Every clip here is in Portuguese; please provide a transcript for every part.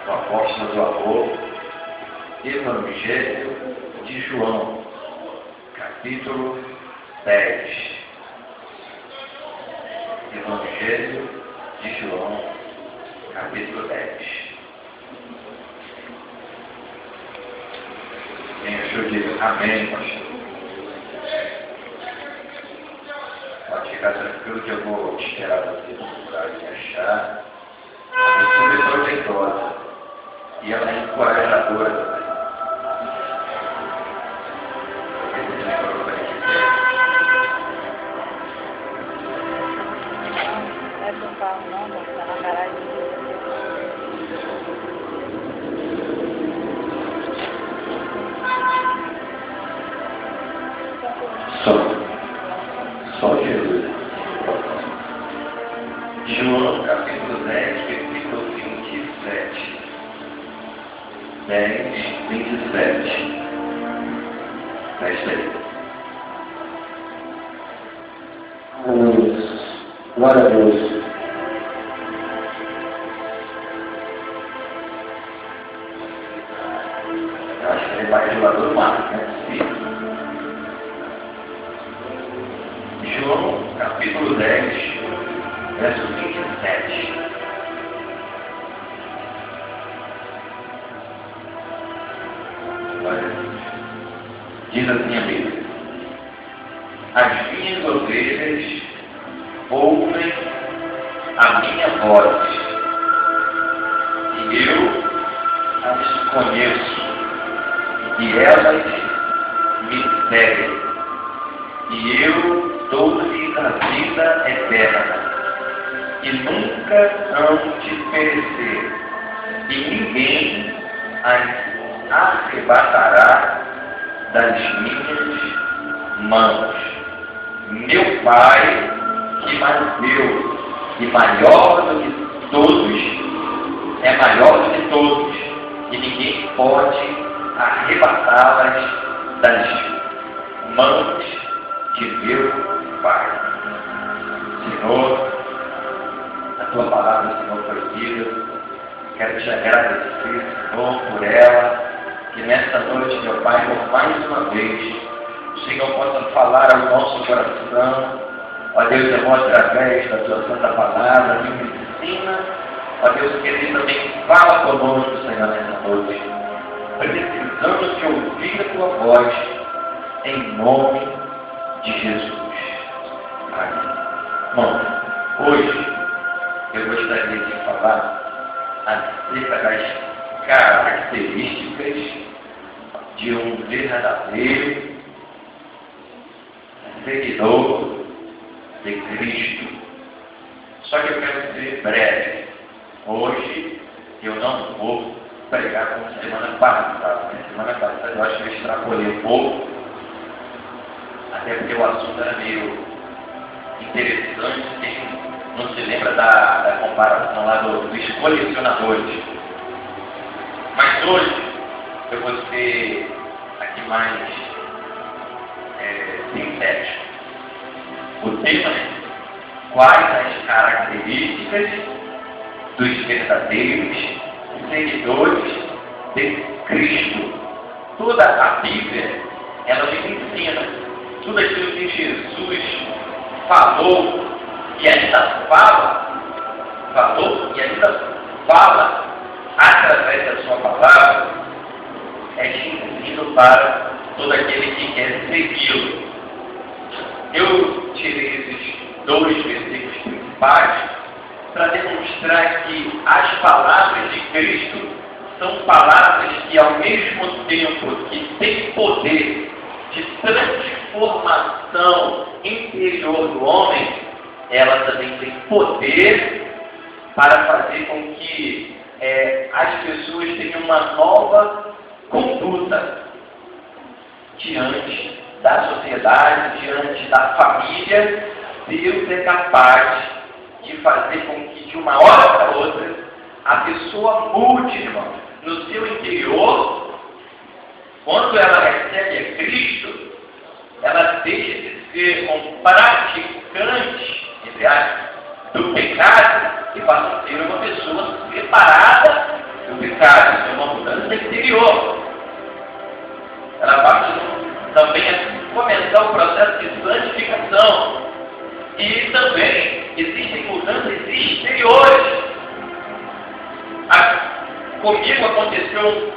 do apóstolo do amor, Evangelho de João, capítulo 10. Evangelho de João, capítulo 10. Quem achou, diga amém, pastor. Pode ficar tranquilo que eu vou esperar você procurar e achar. A leitura é proveitosa e ela é encorajadora também. Não é do carro não, não, está na garagem. Só Jesus. João, capítulo 10, versículo 27. 10, 27. Presta aí. Aleluia. Glória a Deus. Eu acho que ele vai de lado do mar, né? João, capítulo 10, verso 27. Diz assim a Bíblia: as minhas ovelhas ouvem a minha voz, e eu as conheço, e elas me seguem, e eu dou-lhes a vida eterna, e nunca hão de perecer, e ninguém as arrebatará das minhas mãos. Meu Pai, que mais deu, e maior do que todos, é maior do que todos, e ninguém pode arrebatá-las das mãos de meu Pai. Senhor, a tua palavra, Senhor, foi lida. Quero te agradecer, Senhor, por ela. Que nesta noite, meu Pai, por mais uma vez, o Senhor possa falar ao nosso coração. Ó Deus, irmão, através da tua santa palavra, que nos ensina. Ó Deus, que Ele também fala conosco, Senhor, nessa noite. Precisamos de ouvir a tua voz, em nome de Jesus. Amém. Bom, hoje eu gostaria de falar acerca das características de um verdadeiro seguidor de Cristo. Só que eu quero ser breve. Hoje eu não vou pregar como semana passada. Semana passada eu acho que eu extrapolei um pouco, até porque o assunto era meio interessante. Quem não se lembra da comparação lá dos colecionadores. Mas hoje eu vou ser aqui mais sintético. O tema é: quais as características dos verdadeiros seguidores de Cristo? Toda a Bíblia, ela nos ensina tudo aquilo que Jesus falou e ainda fala através da sua palavra, é de ensino para todo aquele que quer segui-lo. Eu tirei esses dois versículos principais para demonstrar que as palavras de Cristo são palavras que, ao mesmo tempo que têm poder de transformação interior do homem, ela também tem poder para fazer com que as pessoas tenham uma nova conduta diante da sociedade, diante da família. Deus é capaz de fazer com que, de uma hora para outra, a pessoa mude, irmão, no seu interior. Quando ela recebe a Cristo, ela deixa de ser um praticante, entre aspas, do pecado, e passa a ser uma pessoa separada do complicado, isso é uma mudança interior. Ela passa também a começar o processo de santificação. E também existem mudanças exteriores. Comigo aconteceu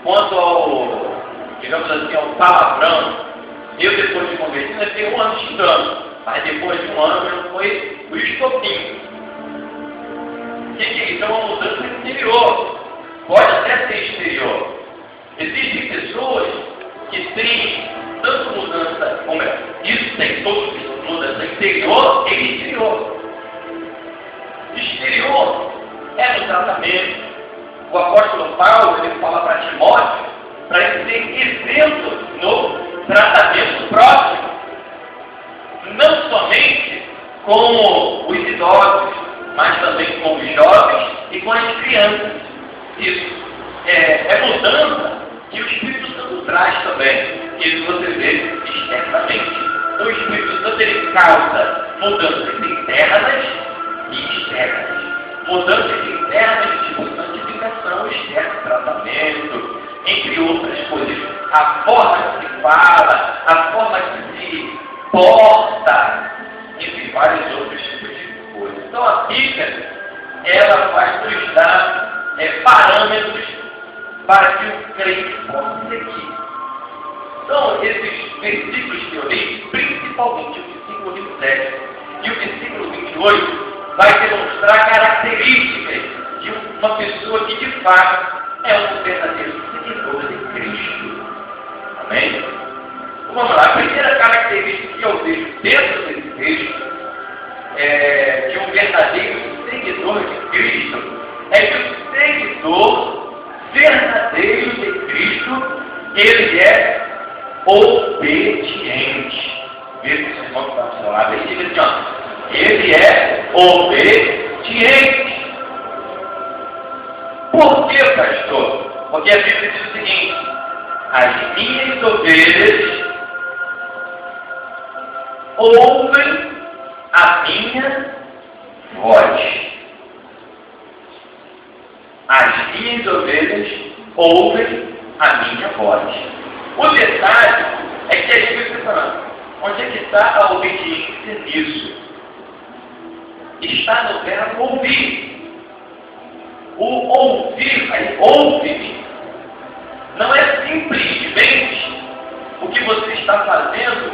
quanto ao, digamos assim, ao palavrão. Eu, depois de convertido, eu fiquei 1 ano estudando, mas depois de 1 ano eu foi o estopim. O que é isso? É uma mudança interior. Pode até ser exterior. Existem pessoas que têm tanto mudança, como é, isso tem todos os mudança interior e exterior. Exterior é no tratamento. O apóstolo Paulo, ele fala para Timóteo, para ele ser exemplo no tratamento próximo. Não somente com os idosos, mas também com os jovens e com as crianças. Isso é mudança que o Espírito Santo traz também. Isso você vê externamente. Então o Espírito Santo ele causa mudanças internas e externas. Mudanças internas tipo santificação, externo tratamento, entre outras coisas. A forma que se fala, a forma que se porta, entre vários outros tipos de coisas. Então a Bíblia, ela vai nos dar parâmetros para que o crente possa seguir. Então, esses versículos que eu li, principalmente o versículo 27 e o versículo 28, vai demonstrar características de uma pessoa que, de fato, é um verdadeiro seguidor de Cristo. Amém? Então, vamos lá. A primeira característica que eu vejo dentro desse texto de um verdadeiro seguidor de Cristo é que o seguidor verdadeiro de Cristo, ele é obediente. Veja que vocês vão estar do seu lado. Ele diz assim, ele é obediente. Por que, pastor? Porque a Bíblia diz o seguinte: as minhas ovelhas ouvem a minha voz. As minhas ovelhas ouvem a minha voz. O detalhe é que a gente fica falando, onde é que está a obediência nisso? Está no verbo ouvir. O ouvir, aí ouve-me, não é simplesmente o que você está fazendo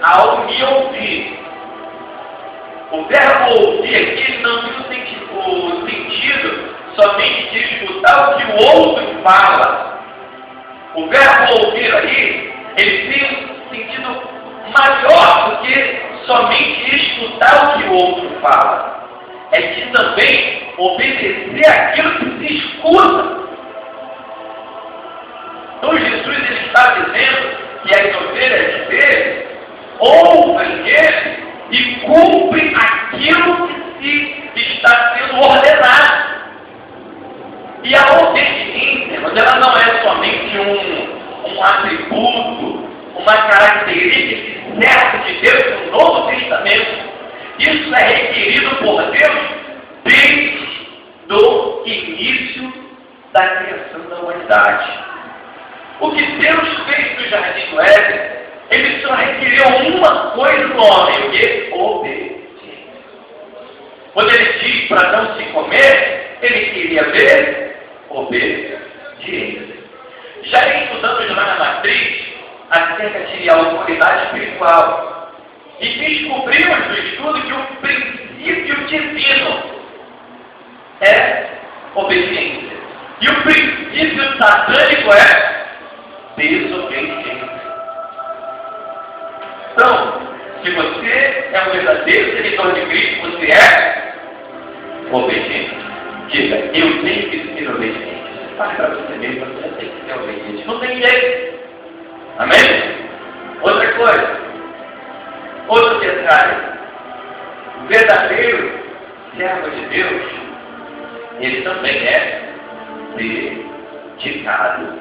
ao me ouvir. O verbo ouvir aqui não tem o sentido somente de escutar o que o outro fala. O verbo ouvir aí, ele tem um sentido maior do que somente escutar o que o outro fala. É de também obedecer aquilo que se escuta. Então Jesus ele está dizendo que as ovelhas dele ouvem ele e cumprem aquilo que está sendo ordenado. E a obediência, mas ela não é somente um atributo, uma característica certa de Deus no Novo Testamento. Isso é requerido por Deus desde o início da criação da humanidade. O que Deus fez no Jardim do Éden, ele só requeriu uma coisa do homem, que é obediência. Quando ele diz para não se comer, ele queria ver obediência. Já estudamos lá na matriz acerca de autoridade espiritual. E descobrimos no estudo que o princípio divino é obediência. E o princípio satânico é desobediência. Então, se você é um verdadeiro seguidor de Cristo, você é obediente. Diga, eu tenho que ser obediente. Você fala para você mesmo, você tem que ser obediente. Não tem jeito. Amém? Outra coisa. Outro detalhe. O verdadeiro servo de Deus, ele também é dedicado.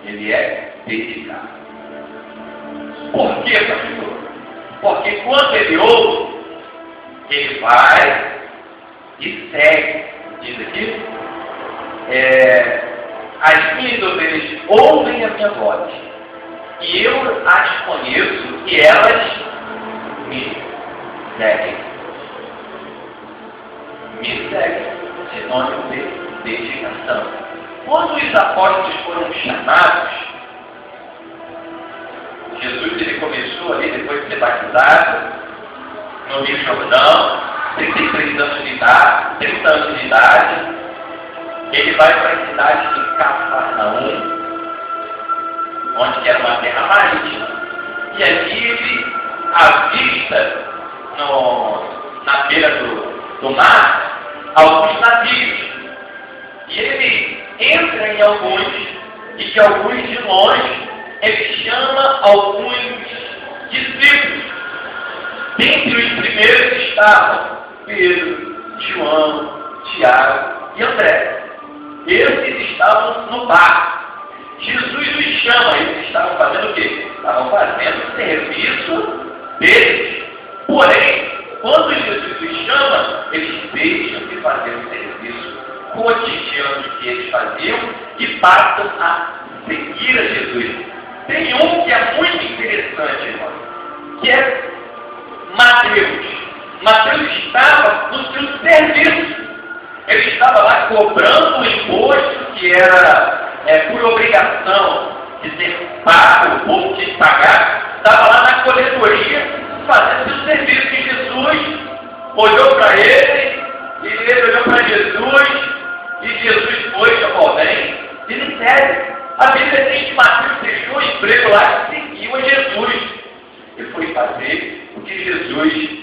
Ele é dedicado. Por quê, pastor? Porque quando ele ouve, ele vai e segue. diz aqui, as minhas ovelhas ouvem a minha voz, e eu as conheço, e elas me seguem. Me seguem, sinônimo de dedicação. Quando os apóstolos foram chamados, Jesus ele começou ali, depois de ser batizado, no Rio Jordão, 33 anos de idade, 30 anos de idade. Ele vai para a cidade de Cafarnaum, onde era uma terra marítima. E ali ele avista na beira do mar alguns navios. E ele entra em alguns, e de alguns de longe, ele chama alguns discípulos. Dentre os primeiros estavam Pedro, João, Tiago e André. Esses estavam no barco. Jesus os chama, eles estavam fazendo o quê? Estavam fazendo o serviço deles. Porém, quando Jesus os chama, eles deixam de fazer o serviço cotidiano que eles faziam e passam a seguir a Jesus. Tem um que é muito interessante, irmão, que é Mateus. Mateus estava no seu serviço. Ele estava lá cobrando o imposto que era por obrigação de ser pago, o povo tinha que pagar. Estava lá na coletoria fazendo seu serviço. E Jesus olhou para ele, e ele olhou para Jesus, e Jesus foi, chamou bem, e ele segue. A Bíblia diz que Mateus deixou o emprego lá e seguiu a Jesus. E foi fazer o que Jesus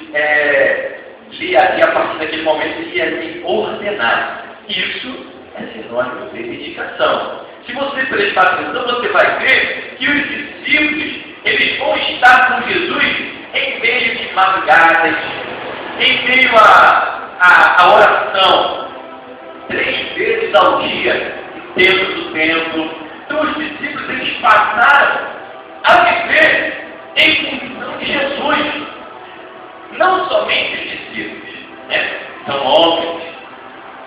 e a partir daquele momento ele ia se ordenar. Isso é sinônimo de dedicação. Se você prestar atenção, você vai ver que os discípulos eles vão estar com Jesus em meio de madrugadas, em meio à oração, 3 vezes ao dia, dentro do templo. Então os discípulos eles passaram a viver em função de Jesus. Não somente os discípulos, são homens.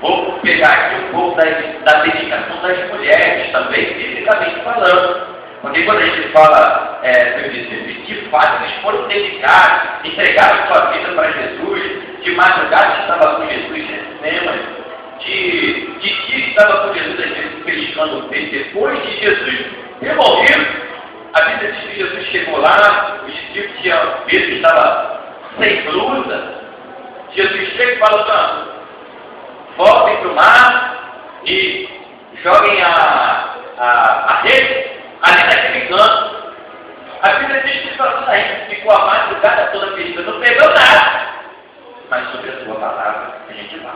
Vou pegar aqui um pouco da dedicação das mulheres também, biblicamente falando. Porque quando a gente fala dos discípulos, de fato eles foram dedicados, entregaram sua vida para Jesus, de madrugada estava com Jesus em cinemas, de dia estava com Jesus às vezes pescando o peixe. Depois de Jesus ter morrido, a Bíblia diz que Jesus chegou lá, os discípulos tinham visto que estava sem blusa. Jesus chega e fala assim: voltem para o mar e joguem a rede ali naquele canto. A Bíblia diz que a gente ficou a madrugada toda pescando, não pegou nada, mas sobre a sua palavra a gente vai.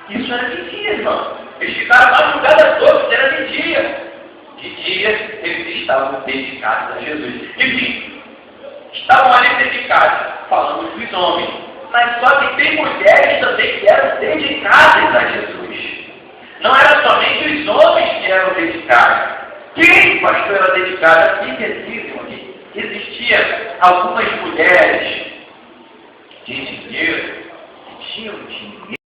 Isso era de dia, irmão. Eles ficaram a madrugada toda, era de dia. De dia eles estavam dedicados a Jesus. Enfim, estavam ali dedicados, falando dos homens. Mas só que tem mulheres também que eram dedicadas a Jesus. Não era somente os homens que eram dedicados. Quem, pastor, era dedicado? Aqui que existia algumas mulheres de dinheiro que tinham dinheiro.